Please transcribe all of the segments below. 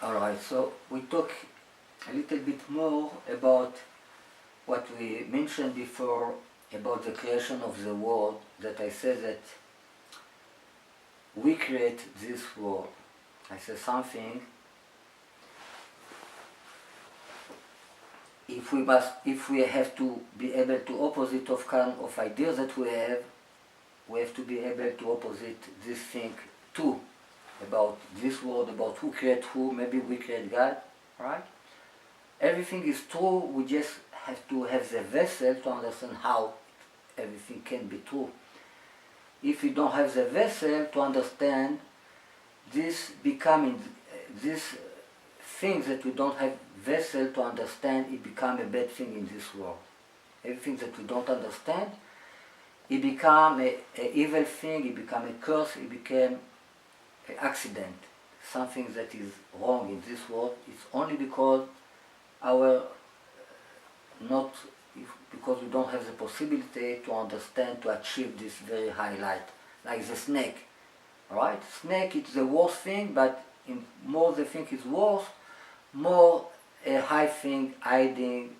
Alright, so we talk a little bit more about what we mentioned before about the creation of the world, that I said that we create this world. I said something, if we have to be able to opposite of kind of ideas that we have to be able to opposite this thing too, about this world, about who create who, maybe we create God, right? Everything is true, we just have to have the vessel to understand how everything can be true. If we don't have the vessel to understand this becoming, this things that we don't have vessel to understand, it become a bad thing in this world. Everything that we don't understand, it become a evil thing, it become a curse, it became an accident, something that is wrong in this world. It's only because because we don't have the possibility to understand, to achieve this very high light, like the snake, right? Snake, it's the worst thing, but in more the thing is worse, more a high thing hiding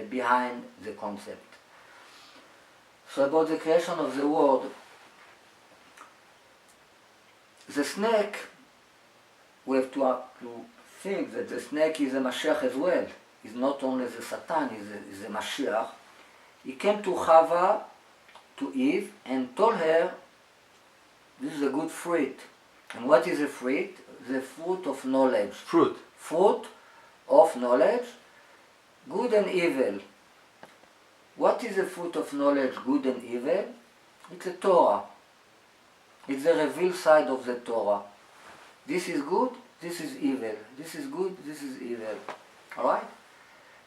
behind the concept. So about the creation of the world, the snake, we have to think that the snake is a Mashiach as well. He's not only the Satan, he's a Mashiach. He came to Chava, to Eve, and told her, this is a good fruit. And what is a fruit? The fruit of knowledge. Fruit. Fruit of knowledge, good and evil. What is the fruit of knowledge, good and evil? It's a Torah. It's the revealed side of the Torah. This is good, this is evil. This is good, this is evil. Alright?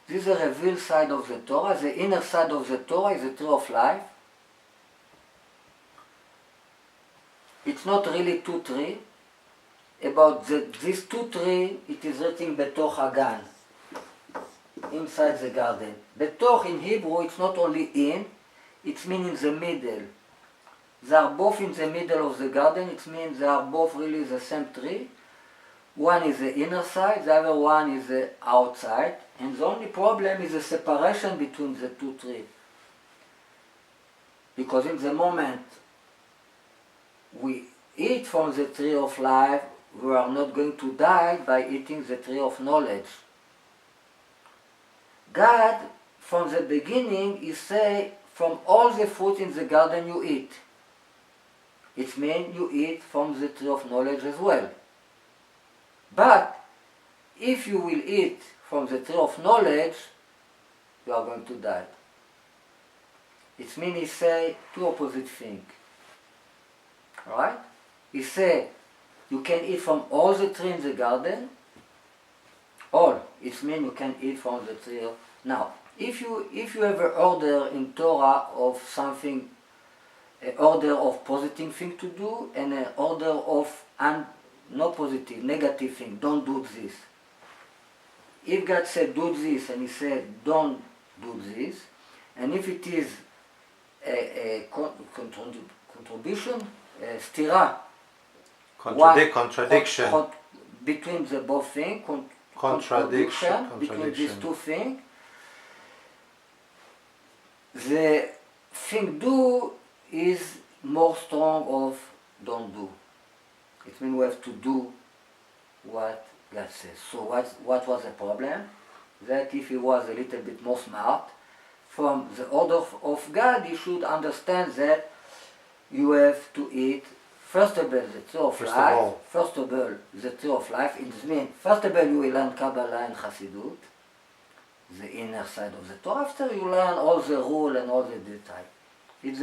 This is the revealed side of the Torah. The inner side of the Torah is the tree of life. It's not really two trees. About these two trees, it is written Betoch Hagan, inside the garden. Betoch in Hebrew, it's not only in, it means in the middle. They are both in the middle of the garden, it means they are both really the same tree. One is the inner side, the other one is the outside, and the only problem is the separation between the two trees. Because in the moment we eat from the tree of life, we are not going to die by eating the tree of knowledge. God, from the beginning, He say, from all the fruit in the garden you eat. It means you eat from the tree of knowledge as well. But if you will eat from the tree of knowledge, you are going to die. It means He say two opposite things. Right? He say, you can eat from all the trees in the garden, all. It means you can eat from the tree of... Now, if you have an order in Torah of something, an order of positive thing to do, and an order of no positive, negative thing, don't do this. If God said do this, and He said don't do this, and if it is a contribution, stira, contradiction between the both things, contradiction between these two things, the thing do is more strong of don't do. It means we have to do what God says. So what was the problem? That if he was a little bit more smart, from the order of God, he should understand that you have to eat first of all the tree of life. First of all, the tree of life. It means first of all you will learn Kabbalah and Chassidut, the inner side of the Torah. After you learn all the rule and all the detail. It's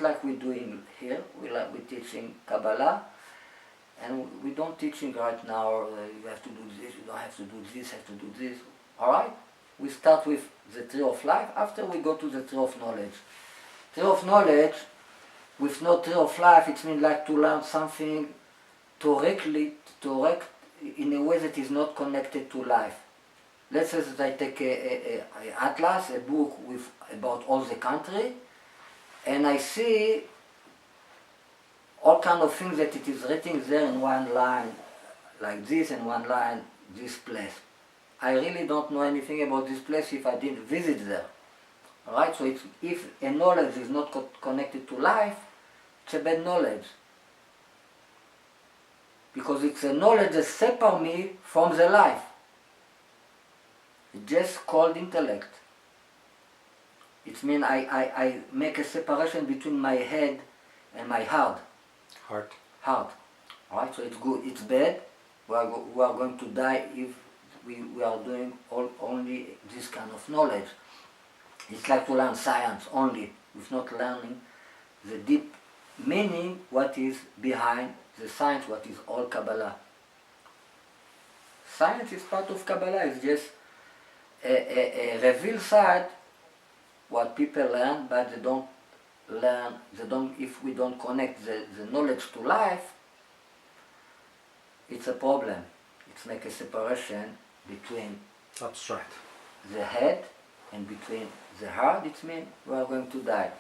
like we're doing here. We're teaching Kabbalah, and we don't teaching right now. You have to do this. You don't have to do this. Have to do this. All right. We start with the tree of life. After we go to the tree of knowledge. Tree of knowledge. With no tree of life, it means like to learn something directly, in a way that is not connected to life. Let's say that I take a atlas, a book about all the country, and I see all kind of things that it is written there in one line, like this and one line this place. I really don't know anything about this place if I didn't visit there. Alright, so if a knowledge is not connected to life, it's a bad knowledge. Because it's a knowledge that separates me from the life. It's just called intellect. It means I make a separation between my head and my heart. Heart. Alright, so it's good. It's bad. We are going to die if we are doing only this kind of knowledge. It's like to learn science only, with not learning the deep meaning, what is behind the science, what is all Kabbalah. Science is part of Kabbalah. It's just a revealed side, what people learn, but they don't learn, if we don't connect the knowledge to life, it's a problem. It's like a separation between That's right. the head and between the heart. It means we are going to die.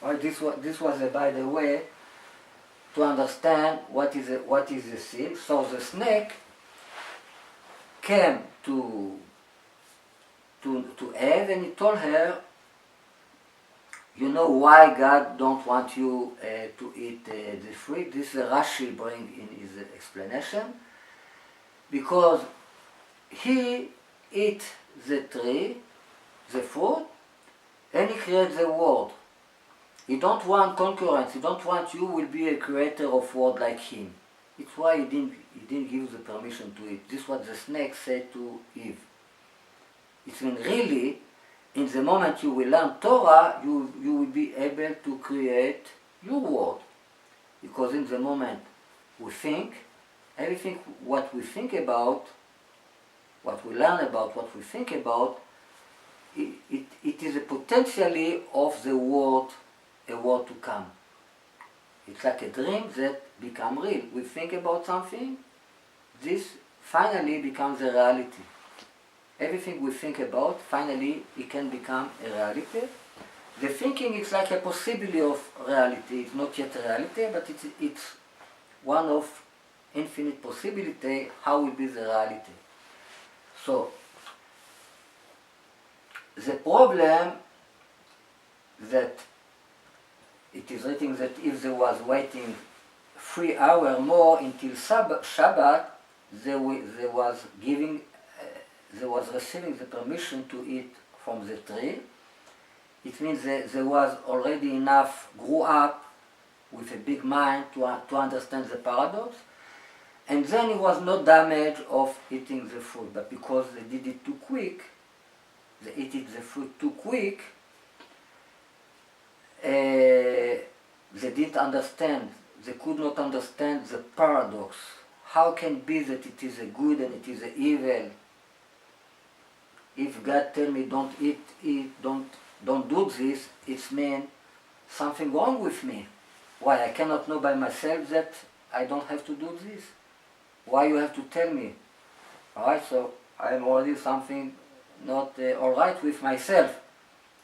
Well, this was by the way, to understand what is the seed. So the snake came to Eve and he told her, you know why God don't want you to eat the fruit? This Rashi bring in his explanation. Because he eat the tree, the fruit, and he creates the world. He don't want concurrence. He don't want you will be a creator of world like him. It's why he didn't give the permission to eat. This is what the snake said to Eve. It means really, in the moment you will learn Torah, you will be able to create your world. Because in the moment we think, everything what we think about, what we learn about, what we think about, it is a potentially of the world, a world to come. It's like a dream that becomes real. We think about something, this finally becomes a reality. Everything we think about, finally it can become a reality. The thinking is like a possibility of reality. It's not yet a reality, but it's one of infinite possibility how will be the reality. So, the problem that it is written that if there was waiting 3 hours more until Shabbat, they was receiving the permission to eat from the tree. It means that there was already enough grew up with a big mind to understand the paradox. And then it was no damage of eating the fruit, but because they did it too quick, they ate the fruit too quick, they didn't understand, they could not understand the paradox. How can it be that it is a good and it is a evil? If God tell me don't eat, don't do this, it means something wrong with me. Why? I cannot know by myself that I don't have to do this. Why you have to tell me? Alright, so I am already something not alright with myself.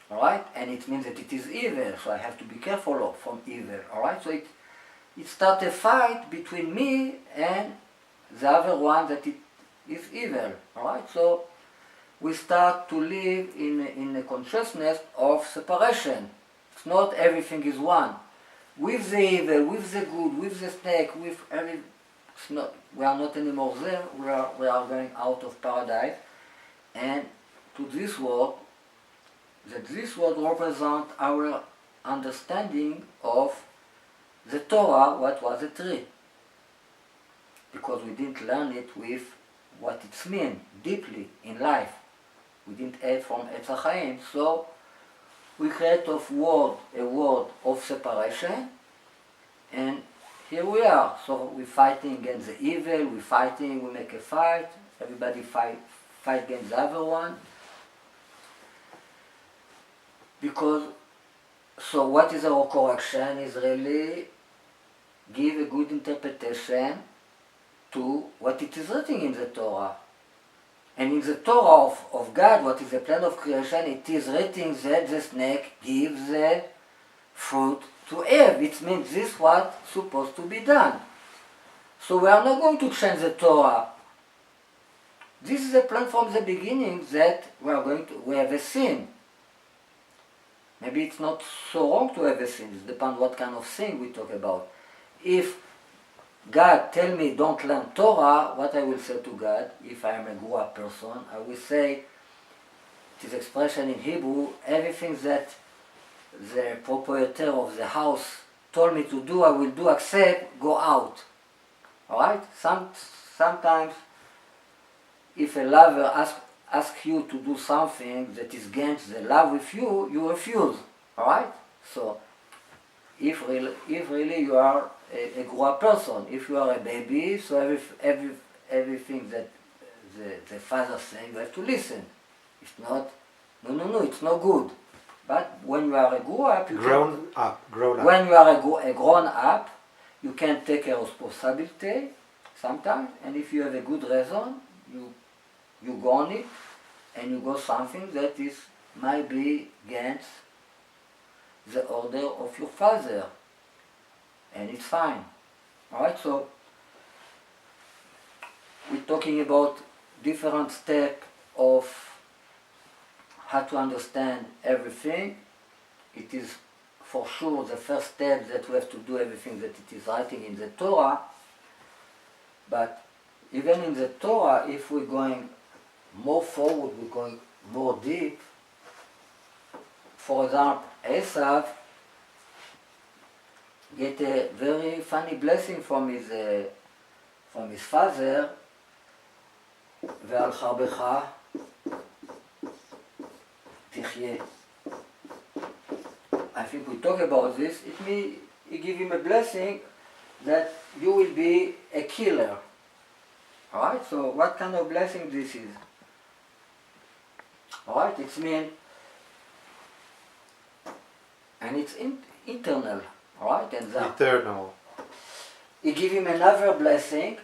Alright, and it means that it is evil, so I have to be careful from evil. Alright, so it starts a fight between me and the other one that it is evil. Alright, so we start to live in a consciousness of separation. It's not everything is one. With the evil, with the good, with the snake, with every... we are not anymore there, we are going out of paradise and to this world, that this world represents our understanding of the Torah, what was a tree. Because we didn't learn it with what it means deeply in life. We didn't add from Etz HaChaim, so we create a world of separation, and here we are. So we're fighting against the evil, we make a fight, everybody fight against the other one. Because, so what is our correction is really give a good interpretation to what it is written in the Torah. And in the Torah of God, what is the plan of creation, it is written that the snake gives the fruit to Eve. It means this is what's supposed to be done. So we are not going to change the Torah. This is a plan from the beginning that we have a sin. Maybe it's not so wrong to have a sin. It depends what kind of sin we talk about. If God tell me don't learn Torah, what I will say to God, if I am a grew-up person, I will say, this expression in Hebrew, everything that the proprietor of the house told me to do, I will do except go out. Alright? Sometimes if a lover asks you to do something that is against the love with you, you refuse. Alright? So if really you are a grown-up person, if you are a baby, so everything that the father saying, you have to listen. If not, no, it's not good. But when you are a grown-up, when you are a grown-up, you can take a responsibility sometimes, and if you have a good reason, you go on it, and you go something that might be against the order of your father, and it's fine. Alright, so we're talking about different steps of how to understand everything. It is for sure the first step that we have to do everything that it is writing in the Torah, but even in the Torah, if we're going more forward, we're going more deep. For example, Esav get a very funny blessing from his father, ועל חרבך תחיה. I think we talk about this. It means he give him a blessing that you will be a killer. Alright, so what kind of blessing this is? Alright, it's mean, and it's internal. Alright, and that. Eternal. He give him another blessing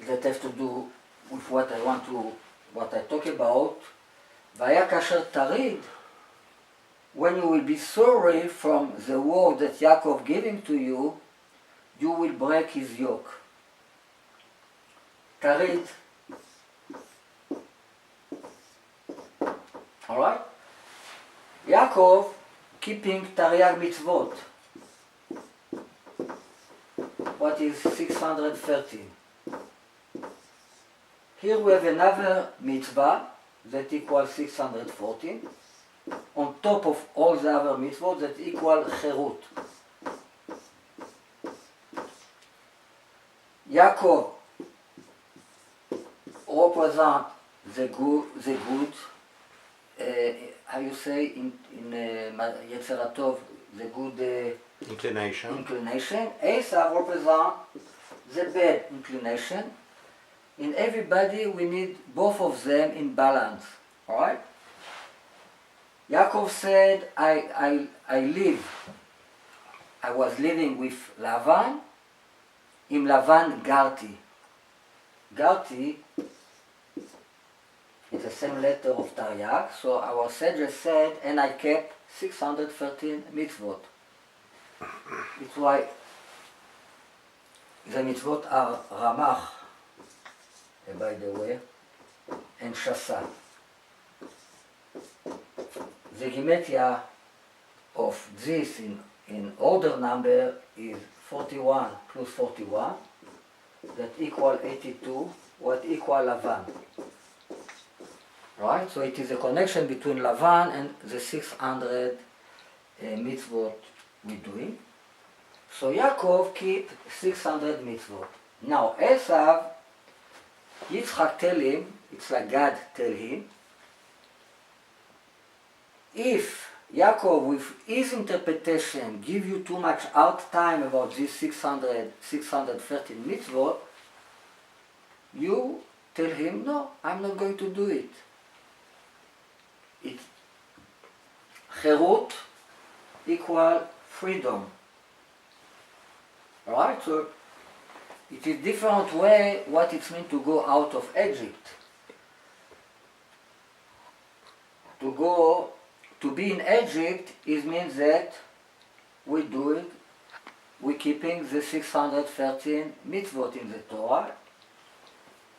that has to do with what I talk about. והיה כאשר תריד, when you will be sorry from the word that Yaakov giving to you, you will break his yoke. תריד. Alright? Yaakov keeping Tariag mitzvot. What is 613? Here we have another mitzvah that equals 614, on top of all the other mitzvot that equal cherut. Yaakov represent the good, how you say in Yetzer HaTov, the good inclination. Esav represent the bad inclination. In everybody we need both of them in balance. Alright? Yaakov said, I was living with Lavan, עם Lavan גרתי. גרתי is the same letter of Taryag, so our sage said, and I kept 613 mitzvot. It's why the mitzvot are Ramach, by the way, and Shasa. The gematria of this in order number is 41 plus 41, that equal 82, what equal Lavan. Right? So it is a connection between Lavan and the 600 mitzvot we're doing. So Yaakov keep 600 mitzvot. Now Esav, Yitzchak tell him, it's like God tell him, if Yaakov with his interpretation give you too much hard time about this 613 mitzvot, you tell him, no, I'm not going to do it. Cherut equal freedom. Alright, so it is different way what it means to go out of Egypt. To be in Egypt, it means that we do it we're keeping the 613 mitzvot in the Torah.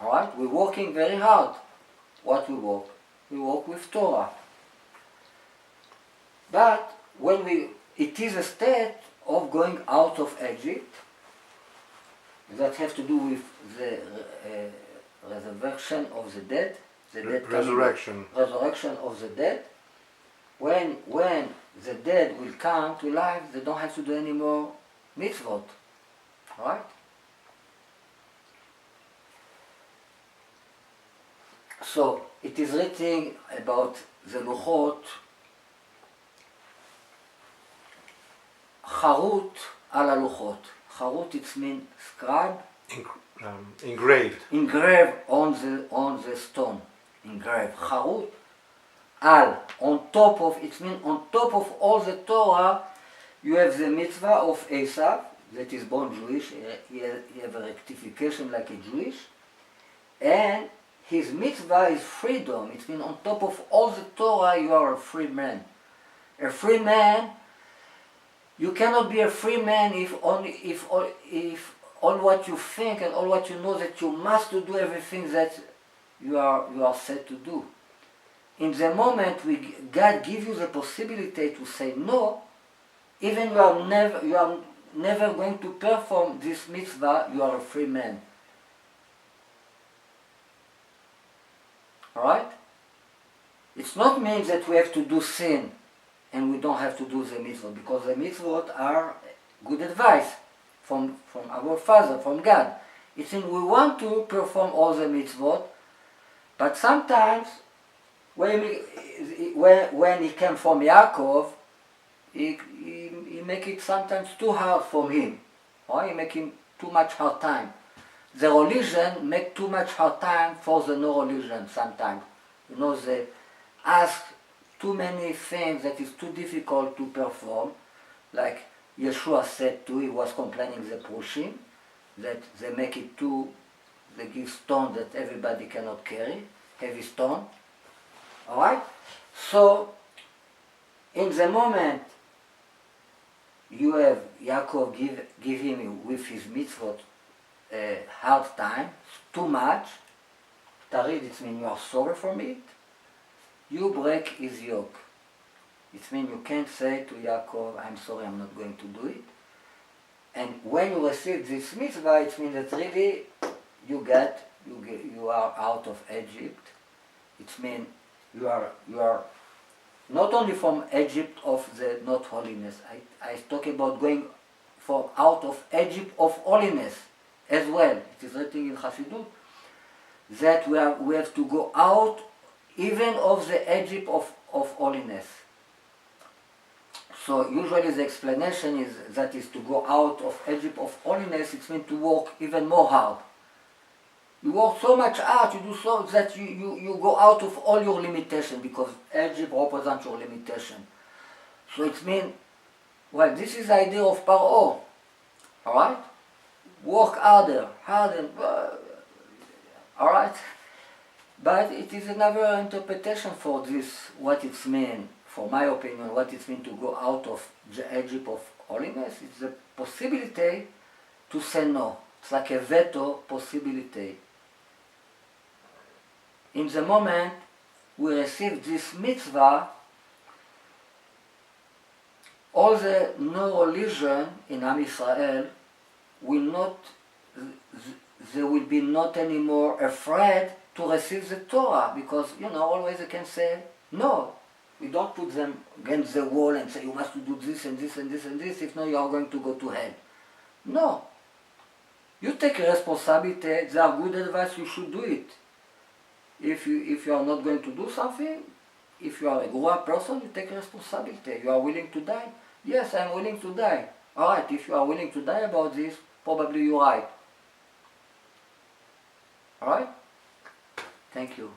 Alright? We're working very hard. What we work? We work with Torah. But when it is a state of going out of Egypt that has to do with the resurrection of the dead. Resurrection. Resurrection of the dead. When the dead will come to life, they don't have to do any more mitzvot. Right? So it is written about the Luchot, Charut ala Luchot. Charut, it means scribe. Engraved. Engraved on the stone. Engraved. Charut. Al, on top of, it means on top of all the Torah, you have the mitzvah of Esav, that is born Jewish, he have a rectification like a Jewish, and his mitzvah is freedom. It means on top of all the Torah, you are a free man. A free man, you cannot be a free man if all what you think and all what you know that you must do everything that you are set to do. In the moment God gives you the possibility to say no, even you are never going to perform this mitzvah, you are a free man. Alright? It's not mean that we have to do sin and we don't have to do the mitzvah, because the mitzvot are good advice from our Father, from God. It means we want to perform all the mitzvot, but sometimes when he came from Yaakov, he make it sometimes too hard for him. Or he make him too much hard time. The religion make too much hard time for the no religion sometimes. You know, they ask too many things that is too difficult to perform. Like Yeshua said too, he was complaining the Purim, that they make it too, they give stone that everybody cannot carry, heavy stone. Alright? So, in the moment you have Yaakov give him with his mitzvot a hard time, too much, tarid, it means you are sorry for it, you break his yoke. It means you can't say to Yaakov, I'm sorry, I'm not going to do it. And when you receive this mitzvah, it means that really you are out of Egypt. It means you are not only from Egypt of the not holiness. I talk about going out of Egypt of holiness as well. It is written in Chassidut that we have to go out even of the Egypt of holiness. So usually the explanation is that is to go out of Egypt of holiness. It means to work even more hard. You work so much hard, you do so that you go out of all your limitation, because Egypt represents your limitation. So it means, well, this is the idea of Paro. Alright? Work harder, alright? But it is another interpretation for this, what it means, for my opinion, what it means to go out of the Egypt of holiness. It's the possibility to say no. It's like a veto possibility. In the moment we receive this mitzvah, all the no religion in Am Israel will not, they will be not anymore afraid to receive the Torah, because always they can say no. We don't put them against the wall and say you must do this and this and this and this, if not you are going to go to hell. No. You take responsibility, they are good advice, you should do it. If you are not going to do something, if you are a grown-up person, you take responsibility. You are willing to die? Yes, I am willing to die. Alright, if you are willing to die about this, probably you're right. Alright? Thank you.